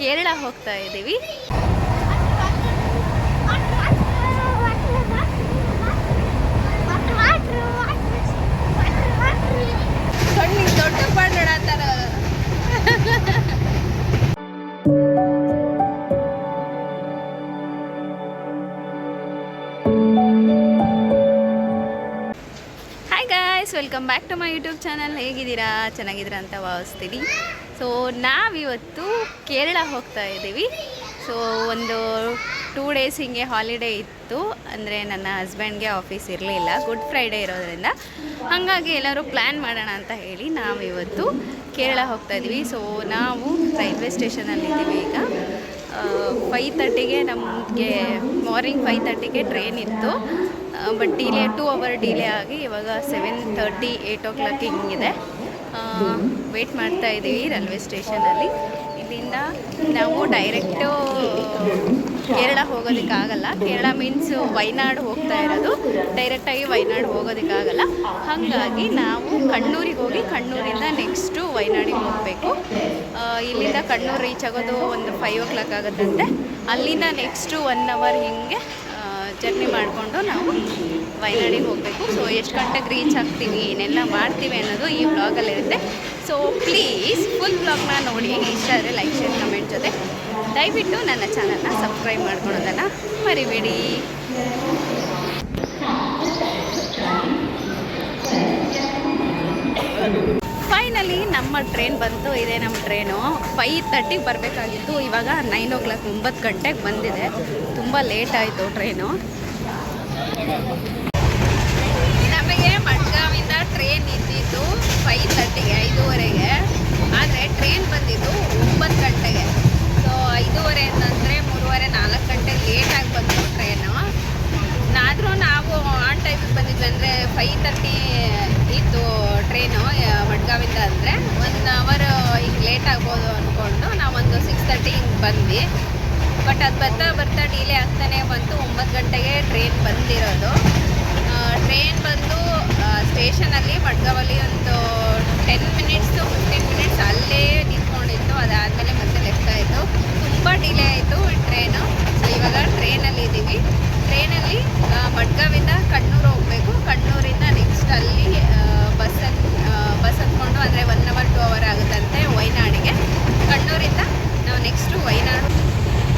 ಕೇರಳ ಹೋಗ್ತಾ ಇದ್ದೀವಿ. ಕಣ್ಣಿಗೆ ದೊಡ್ಡ ಪಾಡಾಡ್ತಾರ. Hi guys, welcome back to my YouTube channel. ಹೇಗಿದ್ದೀರಾ? ಚೆನ್ನಾಗಿದ್ದೀರಾ ಅಂತ ಭಾವಿಸ್ತೀನಿ. ಸೊ ನಾವಿವತ್ತು ಕೇರಳ ಹೋಗ್ತಾ ಇದ್ದೀವಿ. ಸೊ ಒಂದು 2 ಡೇಸ್ ಹಿಂಗೆ ಹಾಲಿಡೇ ಇತ್ತು. ಅಂದರೆ ನನ್ನ ಹಸ್ಬೆಂಡ್ಗೆ ಆಫೀಸ್ ಇರಲಿಲ್ಲ, ಗುಡ್ ಫ್ರೈಡೇ ಇರೋದ್ರಿಂದ. ಹಾಗಾಗಿ ಎಲ್ಲರೂ ಪ್ಲ್ಯಾನ್ ಮಾಡೋಣ ಅಂತ ಹೇಳಿ ನಾವಿವತ್ತು ಕೇರಳ ಹೋಗ್ತಾ ಇದ್ದೀವಿ. ಸೊ ನಾವು ರೈಲ್ವೆ ಸ್ಟೇಷನಲ್ಲಿದ್ದೀವಿ ಈಗ. 5:30ಗೆ ನಮಗೆ ಮಾರ್ನಿಂಗ್ 5:30ಗೆ ಟ್ರೈನ್ ಇತ್ತು. ಬಟ್ ಡಿಲೇ 2 ಅವರ್ ಡಿಲೇ ಆಗಿ ಇವಾಗ 7:30 8 o'clock ಹಿಂಗಿದೆ. ವೆಯ್ಟ್ ಮಾಡ್ತಾ ಇದ್ದೀವಿ ರೈಲ್ವೆ ಸ್ಟೇಷನಲ್ಲಿ. ಇಲ್ಲಿಂದ ನಾವು ಡೈರೆಕ್ಟು ಕೇರಳ ಹೋಗೋದಕ್ಕಾಗಲ್ಲ. ಕೇರಳ ಮೀನ್ಸ್ ವಯನಾಡು ಹೋಗ್ತಾ ಇರೋದು, ಡೈರೆಕ್ಟಾಗಿ ವಯನಾಡು ಹೋಗೋದಕ್ಕಾಗಲ್ಲ. ಹಾಗಾಗಿ ನಾವು ಕಣ್ಣೂರಿಗೆ ಹೋಗಿ ಕಣ್ಣೂರಿಂದ ನೆಕ್ಸ್ಟು ವಯನಾಡಿಗೆ ಹೋಗಬೇಕು. ಇಲ್ಲಿಂದ ಕಣ್ಣೂರು ರೀಚ್ ಆಗೋದು ಒಂದು 5 o'clock ಆಗುತ್ತಂತೆ. ಅಲ್ಲಿಂದ ನೆಕ್ಸ್ಟು 1 hour ಹಿಂಗೆ ಜರ್ನಿ ಮಾಡಿಕೊಂಡು ನಾವು ವಯನಾಡಿಗೆ ಹೋಗಬೇಕು. ಸೊ ಎಷ್ಟು ಗಂಟೆಗೆ ರೀಚ್ ಆಗ್ತೀವಿ, ಏನೆಲ್ಲ ಮಾಡ್ತೀವಿ ಅನ್ನೋದು ಈ ವ್ಲಾಗಲ್ಲಿರುತ್ತೆ. ಸೊ ಪ್ಲೀಸ್ ಫುಲ್ ವ್ಲಾಗ್ನ ನೋಡಿ. ಇಷ್ಟ ಆದರೆ ಲೈಕ್, ಶೇರ್, ಕಮೆಂಟ್ ಜೊತೆ ದಯವಿಟ್ಟು ನನ್ನ ಚಾನಲ್ನ ಸಬ್ಸ್ಕ್ರೈಬ್ ಮಾಡ್ಕೊಳೋದನ್ನು ಮರಿಬೇಡಿ. ಫೈನಲಿ ನಮ್ಮ ಟ್ರೈನ್ ಬಂತು. ಇದೆ ನಮ್ಮ ಟ್ರೈನು. 5:30ಗೆ ಬರಬೇಕಾಗಿತ್ತು, ಇವಾಗ 9 o'clock 9 ಗಂಟೆಗೆ ಬಂದಿದೆ. ತುಂಬ ಲೇಟ್ ಆಯಿತು ಟ್ರೈನು. ನಮಗೆ ಮಡ್ಗಾವಿಂದ ಟ್ರೈನ್ ಇದ್ದಿದ್ದು 5:30ಗೆ 5:15ಗೆ, ಆದರೆ ಟ್ರೈನ್ ಬಂದಿದ್ದು 9 ಗಂಟೆಗೆ. ಸೊ 5:15 ಅಂತಂದರೆ 3:30 4 ಗಂಟೆ ಲೇಟಾಗಿ ಬಂತು ಟ್ರೈನು. ಆದರೂ ನಾವು ಆನ್ ಟೈಮಿಗೆ ಬಂದಿದ್ವಿ. ಅಂದರೆ 5:30 ಇತ್ತು ಟ್ರೈನು ಮಡ್ಗಾವಿಂದ. ಅಂದರೆ 1 hour ಹಿಂಗೆ ಲೇಟ್ ಆಗ್ಬೋದು ಅಂದ್ಕೊಂಡು ನಾವೊಂದು 6:30 ಹಿಂಗೆ ಬಂದ್ವಿ. ಬಟ್ ಅದು ಬರ್ತಾ ಡಿಲೇ ಆಗ್ತಾನೆ ಬಂತು. 9 ಗಂಟೆಗೆ ಟ್ರೈನ್ ಬಂದಿರೋದು. ಟ್ರೈನ್ ಬಂದು ಸ್ಟೇಷನಲ್ಲಿ ಮಡ್ಗಾವಲ್ಲಿ ಒಂದು 10 minutes to 15 minutes ಅಲ್ಲೇ ನಿಂತ್ಕೊಂಡಿತ್ತು. ಅದಾದಮೇಲೆ ಮತ್ತೆ ಲೆಫ್ಟ್ ಆಯಿತು. ತುಂಬ ಡಿಲೇ ಆಯಿತು ಟ್ರೈನು. ಸೊ ಇವಾಗ ಟ್ರೈನಲ್ಲಿ ಇದ್ದೀವಿ. ಟ್ರೈನಲ್ಲಿ ಮಡ್ಗಾವಿಂದ ಕಣ್ಣೂರು ಹೋಗಬೇಕು. ಕಣ್ಣೂರಿಂದ ನೆಕ್ಸ್ಟ್ ಅಲ್ಲಿ ಬಸ್ ಹತ್ಕೊಂಡು, ಅಂದರೆ 1 hour 2 hour ಆಗುತ್ತಂತೆ ವಯನಾಡಿಗೆ. ಕಣ್ಣೂರಿಂದ ನಾವು ನೆಕ್ಸ್ಟು ವಯನಾಡು.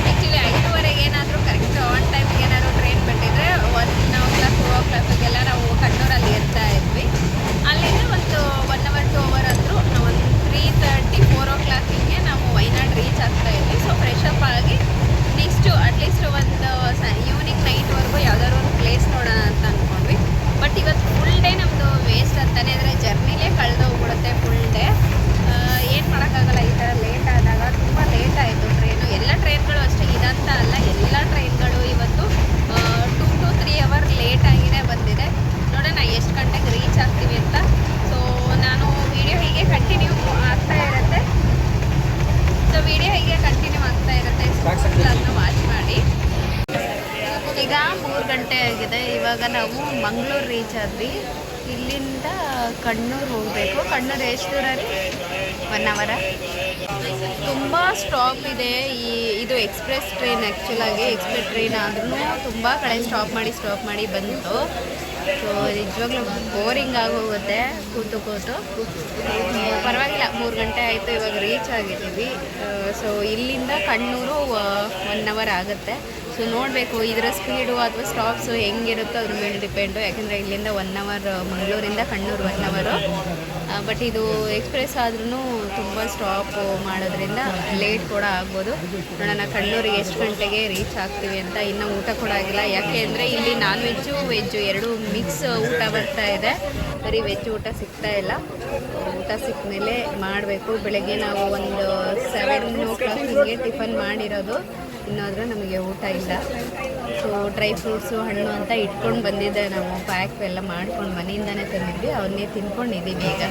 ಆ್ಯಕ್ಚುಲಿ 5:15ಗೆ ಏನಾದರೂ ಕರೆಕ್ಟ್ ಆನ್ ಟೈಮಿಗೆ ಏನಾದರೂ ಟ್ರೈನ್ ಬಿಟ್ಟಿದ್ರೆ 1 o'clock 2 o'clockಗೆಲ್ಲ ನಾವು ಕಣ್ಣೂರಲ್ಲಿ ಇರ್ತಾ ಇದ್ವಿ. ಅಲ್ಲಿಂದ ಒಂದು 1 hour 2 hour ಅಂದರೂ ನಾವು ಒಂದು 3:30 4 o'clock ಹಿಂಗೆ ನಾವು ವಯನಾಡು ರೀಚ್ ಆಗ್ತಾ ಇದ್ವಿ. ಸೊ ಫ್ರೆಶಪ್ ಆಗಿ ನೆಕ್ಸ್ಟು ಅಟ್ಲೀಸ್ಟ್ ಒಂದು ಈವ್ನಿಂಗ್ ನೈಟ್ವರೆಗೂ ಯಾವ್ದಾದ್ರು ಒಂದು ಪ್ಲೇಸ್ ನೋಡೋಣ ಅಂತ ಅಂದ್ಕೊಂಡ್ವಿ. ಬಟ್ ಇವತ್ತು ಫುಲ್ ಡೇ ನಮ್ಮದು ವೇಸ್ಟ್ ಅಂತಲೇ, ಅಂದರೆ ಜರ್ನಿಲೇ ಕಳೆದೋಗ್ಬಿಡುತ್ತೆ ಫುಲ್ ಡೇ. ಏನು ಮಾಡೋಕ್ಕಾಗಲ್ಲ ಈ ಥರ ಲೇಟ್ ಆದಾಗ. ತುಂಬ ಲೇಟ್ ಆಯಿತು ಟ್ರೈನು. ಎಲ್ಲ ಟ್ರೈನ್ಗಳು ಅಷ್ಟೇ, ಇದಂತ ಅಲ್ಲ, ಎಲ್ಲ ಟ್ರೈನ್ಗಳು ಇವತ್ತು 2 to 3 hour ಲೇಟಾಗಿಯೇ ಬಂದಿದೆ. ನೋಡೋಣ ಎಷ್ಟು ಗಂಟೆಗೆ ರೀಚ್ ಆಗ್ತೀವಿ ಅಂತ. ಸೊ ನಾನು ವಿಡಿಯೋ ಹೀಗೆ ಕಂಟಿನ್ಯೂ ಆಗ್ತಾ ಇರುತ್ತೆ. ಅದನ್ನ ವಾಚ್ ಮಾಡಿ. ಈಗ 3 ಗಂಟೆ ಆಗಿದೆ. ಇವಾಗ ನಾವು ಮಂಗಳೂರು ರೀಚ್ ಆದ್ವಿ. ಇಲ್ಲಿಂದ ಕಣ್ಣೂರು ಹೋಗಬೇಕು. ಕಣ್ಣೂರು ಎಷ್ಟು ದೂರ ರೀ? 1 hour. ತುಂಬ ಸ್ಟಾಪ್ ಇದೆ. ಇದು ಎಕ್ಸ್ಪ್ರೆಸ್ ಟ್ರೈನ್. ಆ್ಯಕ್ಚುಲಾಗಿ ಎಕ್ಸ್ಪ್ರೆಸ್ ಟ್ರೈನ್ ಆದ್ರೂ ತುಂಬ ಕಡೆ ಸ್ಟಾಪ್ ಮಾಡಿ ಬಂತು. ಸೊ ನಿಜವಾಗ್ಲೂ ಬೋರಿಂಗ್ ಆಗೋಗುತ್ತೆ ಕೂತು. ಪರವಾಗಿಲ್ಲ, 3 ಗಂಟೆ ಆಯಿತು, ಇವಾಗ ರೀಚ್ ಆಗಿದ್ದೀವಿ. ಸೊ ಇಲ್ಲಿಂದ ಕಣ್ಣೂರು 1 hour ಆಗುತ್ತೆ. ಸೊ ನೋಡಬೇಕು ಇದರ ಸ್ಪೀಡು ಅಥವಾ ಸ್ಟಾಪ್ಸು ಹೆಂಗಿರುತ್ತೋ ಅದ್ರ ಮೇಲೆ ಡಿಪೆಂಡು. ಯಾಕೆಂದರೆ ಇಲ್ಲಿಂದ 1 hour, ಮಂಗಳೂರಿಂದ ಕಣ್ಣೂರು 1 hour. ಬಟ್ ಇದು ಎಕ್ಸ್ಪ್ರೆಸ್ ಆದ್ರೂ ತುಂಬ ಸ್ಟಾಪ್ ಮಾಡೋದ್ರಿಂದ ಲೇಟ್ ಕೂಡ ಆಗ್ಬೋದು. ನೋಡೋಣ ಕಣ್ಣೂರಿಗೆ ಎಷ್ಟು ಗಂಟೆಗೆ ರೀಚ್ ಆಗ್ತೀವಿ ಅಂತ. ಇನ್ನೂ ಊಟ ಕೂಡ ಆಗಿಲ್ಲ. ಯಾಕೆ ಅಂದರೆ ಇಲ್ಲಿ ನಾನ್ ವೆಜ್ಜು ಎರಡೂ ಮಿಕ್ಸ್ ಊಟ ಬರ್ತಾ ಇದೆ. ಬರೀ ವೆಜ್ ಊಟ ಸಿಗ್ತಾ ಇಲ್ಲ. ಊಟ ಸಿಕ್ಕ ಮೇಲೆ ಮಾಡಬೇಕು. ಬೆಳಗ್ಗೆ ನಾವು ಒಂದು 7 o'clock ಹಿಂಗೆ ಟಿಫನ್ ಮಾಡಿರೋದು. ಇನ್ನಾದರೂ ನಮಗೆ ಊಟ ಇಲ್ಲ. ಸೊ ಡ್ರೈ ಫ್ರೂಟ್ಸು, ಹಣ್ಣು ಅಂತ ಇಟ್ಕೊಂಡು ಬಂದಿದ್ದೆ. ನಾವು ಪ್ಯಾಕ್ ಎಲ್ಲ ಮಾಡ್ಕೊಂಡು ಮನೆಯಿಂದನೇ ತಂದಿದ್ವಿ. ಅವನ್ನೇ ತಿನ್ಕೊಂಡಿದ್ದೀವಿ ಈಗ.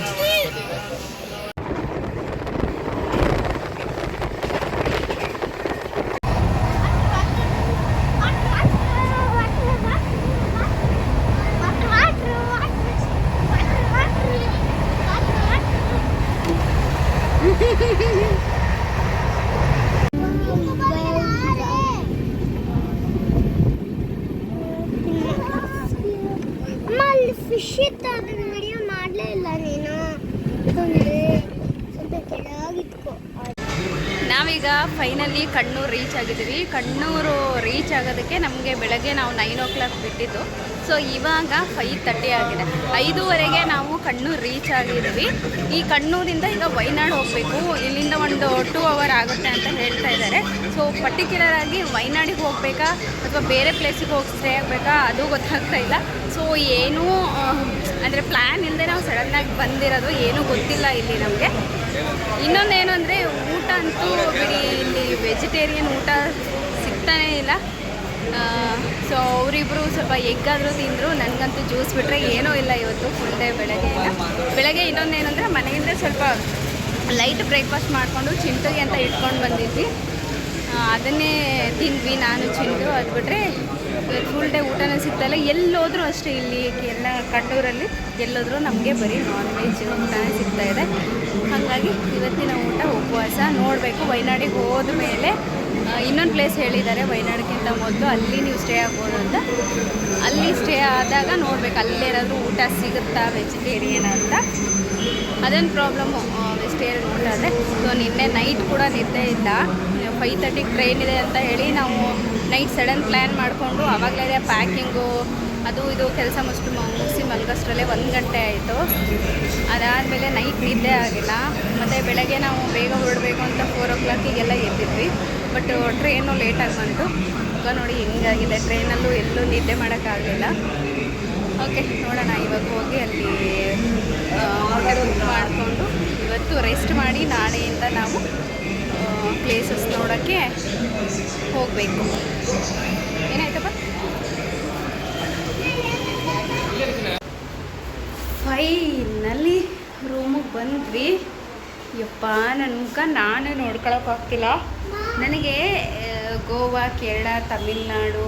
ನಾವೀಗ ಫೈನಲಿ ಕಣ್ಣೂರು ರೀಚ್ ಆಗಿದ್ದೀವಿ. ಕಣ್ಣೂರು ರೀಚ್ ಆಗೋದಕ್ಕೆ ನಮಗೆ ಬೆಳಗ್ಗೆ ನಾವು 9 o'clock ಬಿಟ್ಟಿದ್ದು. ಸೊ ಇವಾಗ 5:30 ಆಗಿದೆ. 5:15ಗೆ ನಾವು ಕಣ್ಣೂರು ರೀಚ್ ಆಗಿದ್ದೀವಿ. ಈ ಕಣ್ಣೂರಿಂದ ಈಗ ವಯನಾಡು ಹೋಗಬೇಕು. ಇಲ್ಲಿಂದ ಒಂದು 2 hour ಆಗುತ್ತೆ ಅಂತ ಹೇಳ್ತಾ ಇದ್ದಾರೆ. ಸೊ ಪರ್ಟಿಕ್ಯುಲರ್ ಆಗಿ ವಯನಾಡಿಗೆ ಹೋಗಬೇಕಾ ಅಥವಾ ಬೇರೆ ಪ್ಲೇಸಿಗೆ ಹೋಗಿ ಸ್ಟೇ ಆಗಬೇಕಾ ಅದು ಗೊತ್ತಾಗ್ತಾ ಇಲ್ಲ. ಸೊ ಏನೂ ಅಂದರೆ ಪ್ಲ್ಯಾನ್ ಇಲ್ಲದೆ ನಾವು ಸಡನ್ನಾಗಿ ಬಂದಿರೋದು, ಏನೂ ಗೊತ್ತಿಲ್ಲ ಇಲ್ಲಿ ನಮಗೆ. ಇನ್ನೊಂದೇನು ಅಂದರೆ ಊಟ ಅಂತೂ ಬಿಡಿ, ಇಲ್ಲಿ ವೆಜಿಟೇರಿಯನ್ ಊಟ ಸಿಗ್ತಾನೇ ಇಲ್ಲ. ಸೊ ಅವರಿಬ್ಬರು ಸ್ವಲ್ಪ ಎಗ್ಗಾದರೂ ತಿಂದರು, ನನಗಂತೂ ಜ್ಯೂಸ್ ಬಿಟ್ಟರೆ ಏನೂ ಇಲ್ಲ ಇವತ್ತು ಫುಲ್ ಡೇ ಬೆಳಗ್ಗೆ ಇನ್ನೊಂದೇನೆಂದರೆ ಮನೆಯಿಂದ ಸ್ವಲ್ಪ ಲೈಟ್ ಬ್ರೇಕ್ಫಾಸ್ಟ್ ಮಾಡಿಕೊಂಡು ಚಿಂಟುಗೆ ಅಂತ ಇಟ್ಕೊಂಡು ಬಂದಿದ್ವಿ. ಅದನ್ನೇ ತಿಂದ್ವಿ ನಾನು ಚಿಂಟು. ಅದು ಬಿಟ್ಟರೆ ಫುಲ್ ಡೇ ಊಟನೇ ಸಿಗ್ತಾಯಿಲ್ಲ. ಎಲ್ಲೋದ್ರೂ ಅಷ್ಟೇ ಇಲ್ಲಿ ಎಲ್ಲ ಕಣ್ಣೂರಲ್ಲಿ ಎಲ್ಲೋದ್ರೂ ನಮಗೆ ಬರೀ ನಾನ್ ವೆಜ್ ಊಟನೇ ಸಿಗ್ತಾಯಿದೆ. ಹಾಗಾಗಿ ಇವತ್ತಿನ ಊಟ ಉಪವಾಸ. ನೋಡಬೇಕು ವಯನಾಡಿಗೆ ಹೋದ ಮೇಲೆ ಇನ್ನೊಂದು ಪ್ಲೇಸ್ ಹೇಳಿದ್ದಾರೆ ವಯನಾಡಿಗಿಂತ ಮೊದಲು, ಅಲ್ಲಿ ನೀವು ಸ್ಟೇ ಆಗ್ಬೋದು ಅಂತ. ಅಲ್ಲಿ ಸ್ಟೇ ಆದಾಗ ನೋಡಬೇಕು ಅಲ್ಲೇನಾದರೂ ಊಟ ಸಿಗುತ್ತಾ ವೆಜಿಟೇರಿಯನ್ ಅಂತ. ಅದೊಂದು ಪ್ರಾಬ್ಲಮ್ಮು ವೆಜಿಟೇರಿಯನ್ ಊಟ ಆದರೆ. ಸೊ ನಿನ್ನೆ ನೈಟ್ ಕೂಡ ನಿದ್ದೆ ಇಲ್ಲ. 5:30ಗೆ ಟ್ರೈನ್ ಇದೆ ಅಂತ ಹೇಳಿ ನಾವು ನೈಟ್ ಸಡನ್ ಪ್ಲ್ಯಾನ್ ಮಾಡಿಕೊಂಡು ಆವಾಗಲೇ ಪ್ಯಾಕಿಂಗು ಅದು ಇದು ಕೆಲಸ ಮುಗಿಸಿ ಮಲಗೋಷ್ಟರಲ್ಲೇ 1 ಗಂಟೆ ಆಯಿತು. ಅದಾದಮೇಲೆ ನೈಟ್ ನಿದ್ದೆ ಆಗಿಲ್ಲ. ಮತ್ತು ಬೆಳಗ್ಗೆ ನಾವು ಬೇಗ ಹೊರಡಬೇಕು ಅಂತ 4 o'clockಗೆಲ್ಲ ಎದ್ದಿದ್ವಿ. ಬಟ್ ಟ್ರೈನು ಲೇಟಾಗಿ ಬಂತು. ಈಗ ನೋಡಿ ಹೆಂಗಾಗಿದೆ, ಟ್ರೈನಲ್ಲೂ ಎಲ್ಲೂ ನಿದ್ದೆ ಮಾಡೋಕ್ಕಾಗಲಿಲ್ಲ. ಓಕೆ ನೋಡೋಣ, ಇವಾಗ ಹೋಗಿ ಅಲ್ಲಿ ಹೋಟೆಲ್ ಬುಕ್ ಮಾಡಿಕೊಂಡು ಇವತ್ತು ರೆಸ್ಟ್ ಮಾಡಿ ನಾಳೆಯಿಂದ ನಾವು ಪ್ಲೇಸಸ್ ನೋಡೋಕ್ಕೆ ಹೋಗಬೇಕು. ಏನಾಯ್ತಪ್ಪ? ಫೈನಲಿ ರೂಮಿಗೆ ಬಂದ್ವಿ. ಯಪ್ಪ ನನ್ನ ಮುಖ ನಾನೇ ನೋಡ್ಕೊಳಕ್ಕಾಗ್ತಿಲ್ಲ. ನನಗೆ Goa, Kerala, Tamil Nadu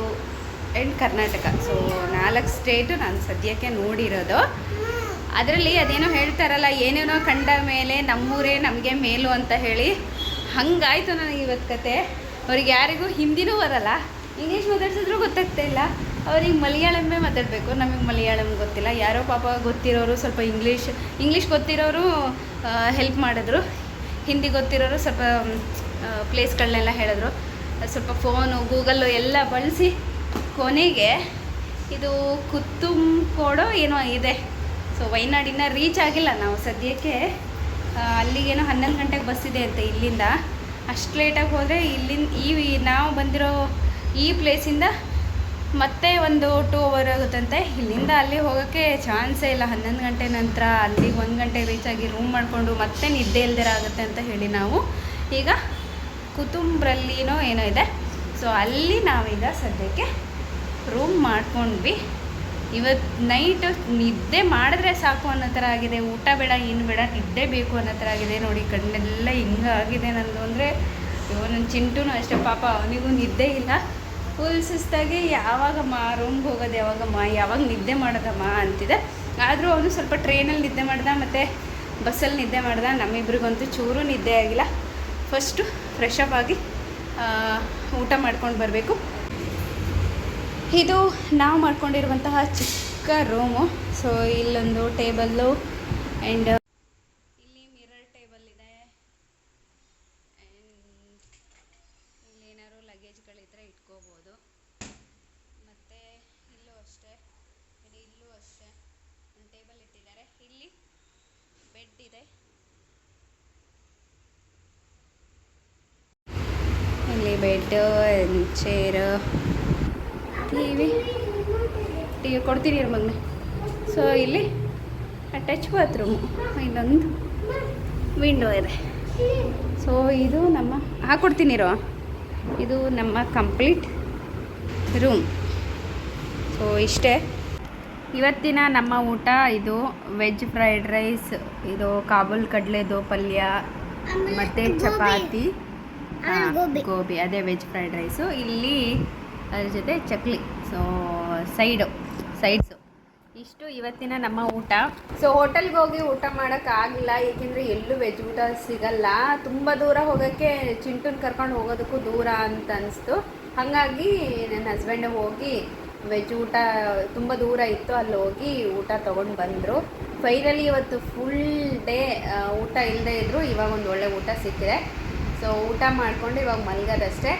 and Karnataka, so 4 state ನಾನು ಸದ್ಯಕ್ಕೆ ನೋಡಿರೋದು. ಅದರಲ್ಲಿ ಅದೇನೋ ಹೇಳ್ತಾರಲ್ಲ, ಏನೇನೋ ಕಂಡ ಮೇಲೆ ನಮ್ಮೂರೇ ನಮಗೆ ಮೇಲು ಅಂತ ಹೇಳಿ, ಹಂಗಾಯಿತು ನನಗೆ ಇವತ್ತು ಕತೆ. ಅವ್ರಿಗೆ ಯಾರಿಗೂ ಹಿಂದಿನೂ ಬರಲ್ಲ, ಇಂಗ್ಲೀಷ್ ಮಾತಾಡ್ಸಿದ್ರೂ ಗೊತ್ತಾಗ್ತಾ ಇಲ್ಲ. ಅವ್ರಿಗೆ ಮಲಯಾಳಮೇ ಮಾತಾಡಬೇಕು, ನಮಗೆ ಮಲಯಾಳಂ ಗೊತ್ತಿಲ್ಲ. ಯಾರೋ ಪಾಪ ಗೊತ್ತಿರೋರು ಸ್ವಲ್ಪ ಇಂಗ್ಲೀಷ್ ಗೊತ್ತಿರೋರು ಹೆಲ್ಪ್ ಮಾಡಿದ್ರು, ಹಿಂದಿ ಗೊತ್ತಿರೋರು ಸ್ವಲ್ಪ ಪ್ಲೇಸ್ಗಳನ್ನೆಲ್ಲ ಹೇಳಿದ್ರು. ಸ್ವಲ್ಪ ಫೋನು ಗೂಗಲ್ಲು ಎಲ್ಲ ಬಳಸಿ ಕೊನೆಗೆ ಇದು ಕುತ್ತುಂಕೋಡೋ ಏನೋ ಇದೆ. ಸೊ ವಯನಾಡಿನ ರೀಚ್ ಆಗಿಲ್ಲ ನಾವು ಸದ್ಯಕ್ಕೆ. ಅಲ್ಲಿಗೇನೋ 11 ಗಂಟೆಗೆ ಬಸ್ ಇದೆ ಅಂತ ಇಲ್ಲಿಂದ. ಅಷ್ಟು ಲೇಟಾಗಿ ಹೋದರೆ ಇಲ್ಲಿಂದ ನಾವು ಬಂದಿರೋ ಈ ಪ್ಲೇಸಿಂದ ಮತ್ತೆ ಒಂದು 2 hour ಆಗುತ್ತಂತೆ. ಇಲ್ಲಿಂದ ಅಲ್ಲಿ ಹೋಗೋಕ್ಕೆ ಚಾನ್ಸೇ ಇಲ್ಲ. 11 ಗಂಟೆ ನಂತರ ಅಲ್ಲಿಗೆ 1 ಗಂಟೆ ರೀಚ್ ಆಗಿ ರೂಮ್ ಮಾಡಿಕೊಂಡು ಮತ್ತೆ ನಿದ್ದೆ ಇಲ್ದಿರ ಆಗುತ್ತೆ ಅಂತ ಹೇಳಿ ನಾವು ಈಗ ಕುತುಂಬ್ರಲ್ಲಿನೋ ಏನೋ ಇದೆ, ಸೊ ಅಲ್ಲಿ ನಾವೀಗ ಸದ್ಯಕ್ಕೆ ರೂಮ್ ಮಾಡ್ಕೊಂಡ್ವಿ. ಇವತ್ತು ನೈಟ್ ನಿದ್ದೆ ಮಾಡಿದ್ರೆ ಸಾಕು ಅನ್ನೋ ಥರ ಆಗಿದೆ. ಊಟ ಬೇಡ ಏನು ಬೇಡ, ನಿದ್ದೆ ಬೇಕು ಅನ್ನೋ ಥರ ಆಗಿದೆ. ನೋಡಿ ಕಣ್ಣೆಲ್ಲ ಹಿಂಗಾಗಿದೆ ನಂದು. ಅಂದರೆ ನನ್ನ ಚಿಂಟುನೂ ಅಷ್ಟೇ ಪಾಪ, ಅವನಿಗೂ ನಿದ್ದೆ ಇಲ್ಲ. ಫುಲ್ ಸುಸ್ತಾಗಿ ಯಾವಾಗಮ್ಮ ರೂಮ್ಗೆ ಹೋಗೋದು, ಯಾವಾಗ ನಿದ್ದೆ ಮಾಡೋದಮ್ಮ ಅಂತಿದೆ. ಆದರೂ ಅವನು ಸ್ವಲ್ಪ ಟ್ರೈನಲ್ಲಿ ನಿದ್ದೆ ಮಾಡ್ದ ಮತ್ತು ಬಸ್ಸಲ್ಲಿ ನಿದ್ದೆ ಮಾಡ್ದ. ನಮ್ಮಿಬ್ರಿಗಂತೂ ಚೂರು ನಿದ್ದೆ ಆಗಿಲ್ಲ. ಫಸ್ಟು ಫ್ರೆಶ್ ಅಪ್ ಆಗಿ ಊಟ ಮಾಡ್ಕೊಂಡು ಬರಬೇಕು. ಇದು ನಾವು ಮಾಡ್ಕೊಂಡಿರುವಂತಹ ಚಿಕ್ಕ ರೂಮು. ಸೊ ಇಲ್ಲೊಂದು ಟೇಬಲ್ಲು ಆ್ಯಂಡ್ ಇಲ್ಲಿ ಮಿರರ್ ಟೇಬಲ್ ಇದೆ. ಆ್ಯಂಡ್ ಇಲ್ಲಿ ಏನಾದ್ರು ಲಗೇಜ್ಗಳಿದ್ರೆ ಇಟ್ಕೋಬೋದು. ಮತ್ತು ಇಲ್ಲೂ ಅಷ್ಟೇ, ಇಲ್ಲೂ ಅಷ್ಟೇ ಒಂದು ಟೇಬಲ್ ಇಟ್ಟಿದ್ದಾರೆ. ಇಲ್ಲಿ ಬೆಡ್ ಇದೆ, ಇಲ್ಲಿ ಬೆಡ್, ಚೇರು, ಟಿವಿ ಕೊಡ್ತೀನಿ ಮಗನೆ. ಸೊ ಇಲ್ಲಿ ಅಟ್ಯಾಚ್ ಬಾತ್ರೂಮು, ಇಲ್ಲೊಂದು ವಿಂಡೋ ಇದೆ. ಸೊ ಇದು ನಮ್ಮ ಹಾಕ್ಕೊಡ್ತೀನಿರೋ, ಇದು ನಮ್ಮ ಕಂಪ್ಲೀಟ್ ರೂಮ್. ಸೊ ಇಷ್ಟೇ ಇವತ್ತಿನ ನಮ್ಮ ಊಟ. ಇದು ವೆಜ್ ಫ್ರೈಡ್ ರೈಸ್, ಇದು ಕಾಬೂಲ್ ಕಡಲೆದು ಪಲ್ಯ ಮತ್ತು ಚಪಾತಿ, ಗೋಬಿ, ಅದೇ ವೆಜ್ ಫ್ರೈಡ್ ರೈಸು. ಇಲ್ಲಿ ಅದ್ರ ಜೊತೆ ಚಕ್ಲಿ, ಸೊ ಸೈಡ್ಸು. ಇಷ್ಟು ಇವತ್ತಿನ ನಮ್ಮ ಊಟ. ಸೊ ಹೋಟೆಲ್ಗೆ ಹೋಗಿ ಊಟ ಮಾಡೋಕ್ಕಾಗಿಲ್ಲ, ಏಕೆಂದರೆ ಎಲ್ಲೂ ವೆಜ್ ಊಟ ಸಿಗಲ್ಲ. ತುಂಬ ದೂರ ಹೋಗೋಕ್ಕೆ, ಚಿಂಟುನ ಕರ್ಕೊಂಡು ಹೋಗೋದಕ್ಕೂ ದೂರ ಅಂತ ಅನಿಸ್ತು. ಹಾಗಾಗಿ ನನ್ನ ಹಸ್ಬೆಂಡ್ ಹೋಗಿ ವೆಜ್ ಊಟ ತುಂಬ ದೂರ ಇತ್ತು, ಅಲ್ಲಿ ಹೋಗಿ ಊಟ ತೊಗೊಂಡು ಬಂದರು. ಫೈನಲಿ ಇವತ್ತು ಫುಲ್ ಡೇ ಊಟ ಇಲ್ಲದೆ ಇದ್ದರು, ಇವಾಗ ಒಂದು ಒಳ್ಳೆ ಊಟ ಸಿಕ್ಕಿದೆ. ಸೊ ಊಟ ಮಾಡಿಕೊಂಡು ಇವಾಗ ಮಲಗೋದಷ್ಟೇ.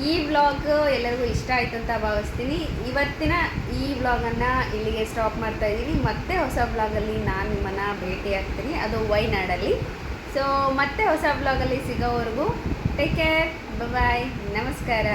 ಈ ವ್ಲಾಗ್ ಎಲ್ಲರಿಗೂ ಇಷ್ಟ ಆಯಿತು ಅಂತ ಭಾವಿಸ್ತೀನಿ. ಇವತ್ತಿನ ಈ ವ್ಲಾಗನ್ನು ಇಲ್ಲಿಗೆ ಸ್ಟಾಪ್ ಮಾಡ್ತಾ ಇದ್ದೀನಿ. ಮತ್ತೆ ಹೊಸ ವ್ಲಾಗಲ್ಲಿ ನಾನು ನಿಮ್ಮನ್ನು ಭೇಟಿ ಆಗ್ತೀನಿ, ಅದು ವೈನಾಡಲ್ಲಿ. ಸೊ ಮತ್ತೆ ಹೊಸ ವ್ಲಾಗಲ್ಲಿ ಸಿಗೋವರೆಗೂ ಟೇಕ್ ಕೇರ್, ಬಾಯ್, ನಮಸ್ಕಾರ.